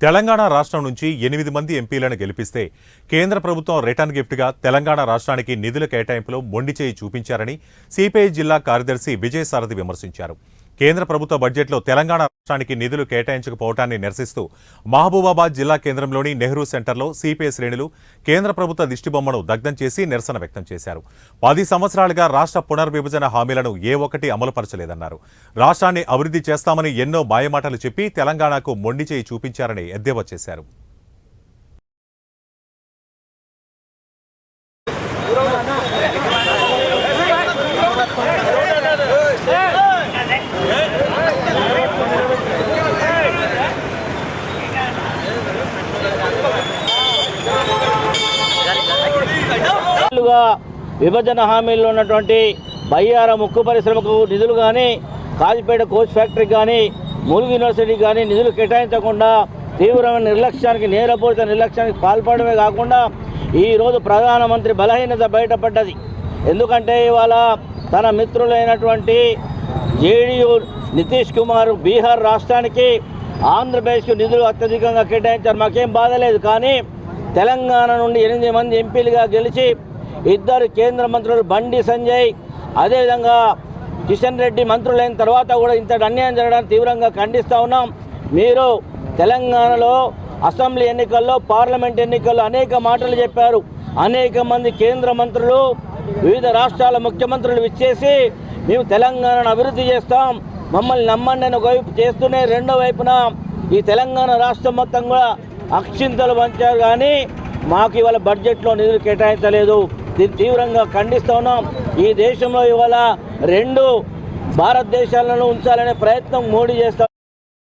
తెలంగాణ రాష్ట్రం నుంచి 8 మంది ఎంపీలను గెలిపిస్తే కేంద్ర ప్రభుత్వం రిటర్న్ గిఫ్ట్గా తెలంగాణ రాష్ట్రానికి నిధుల కేటాయింపులో మొండిచేయి చూపించారని సిపిఐ జిల్లా కార్యదర్శి విజయసారథి విమర్శించారు. కేంద్ర ప్రభుత్వ బడ్జెట్లో తెలంగాణ రాష్ట్రానికి నిధులు కేటాయించకపోవటాన్ని నిరసిస్తూ మహబూబాబాద్ జిల్లా కేంద్రంలోని నెహ్రూ సెంటర్లో సిపిఐ శ్రేణులు కేంద్ర ప్రభుత్వ దిష్టిబొమ్మను దగ్ధం చేసి నిరసన వ్యక్తం చేశారు. 10 సంవత్సరాలుగా రాష్ట్ర పునర్విభజన హామీలను ఏ ఒక్కటి అమలుపరచలేదన్నారు. రాష్ట్రాన్ని అభివృద్ధి చేస్తామని ఎన్నో మాయమాటలు చెప్పి తెలంగాణకు మొండిచేయి చూపించారని ఎద్దేవా చేశారు. విభజన హామీల్లో ఉన్నటువంటి బయ్యారం ఉక్కు పరిశ్రమకు నిధులు కానీ, కాజిపేట కోచ్ ఫ్యాక్టరీ కానీ, ములుగు యూనివర్సిటీ కానీ నిధులు కేటాయించకుండా తీవ్రమైన నిర్లక్ష్యానికి, నేరపూరిత నిర్లక్ష్యానికి పాల్పడమే కాకుండా ఈరోజు ప్రధానమంత్రి బలహీనత బయటపడ్డది. ఎందుకంటే ఇవాళ తన మిత్రులైనటువంటి జేడీయూ నితీష్ కుమార్ బీహార్ రాష్ట్రానికి, ఆంధ్రప్రదేశ్కు నిధులు అత్యధికంగా కేటాయించారు. మాకేం బాధ లేదు. కానీ తెలంగాణ నుండి 8 మంది ఎంపీలుగా గెలిచి 2 కేంద్ర మంత్రులు బండి సంజయ్, అదేవిధంగా కిషన్ రెడ్డి మంత్రులైన తర్వాత కూడా ఇంతటి అన్యాయం జరగడానికి తీవ్రంగా ఖండిస్తూ ఉన్నాం. మీరు తెలంగాణలో అసెంబ్లీ ఎన్నికల్లో, పార్లమెంట్ ఎన్నికల్లో అనేక మాటలు చెప్పారు. అనేక మంది కేంద్ర మంత్రులు, వివిధ రాష్ట్రాల ముఖ్యమంత్రులు విచ్చేసి మేము తెలంగాణను అభివృద్ధి చేస్తాం, మమ్మల్ని నమ్మండి అని ఒకవైపు చేస్తూనే రెండో వైపున ఈ తెలంగాణ రాష్ట్రం మొత్తం కూడా అక్షింతలు పంచారు. కానీ మాకు ఇవాళ బడ్జెట్లో నిధులు కేటాయించలేదు. దీన్ని తీవ్రంగా ఖండిస్తూ ఉన్నాం. ఈ దేశంలో ఇవాళ 2 భారతదేశాలను ఉంచాలనే ప్రయత్నం మోడీ చేస్తాం.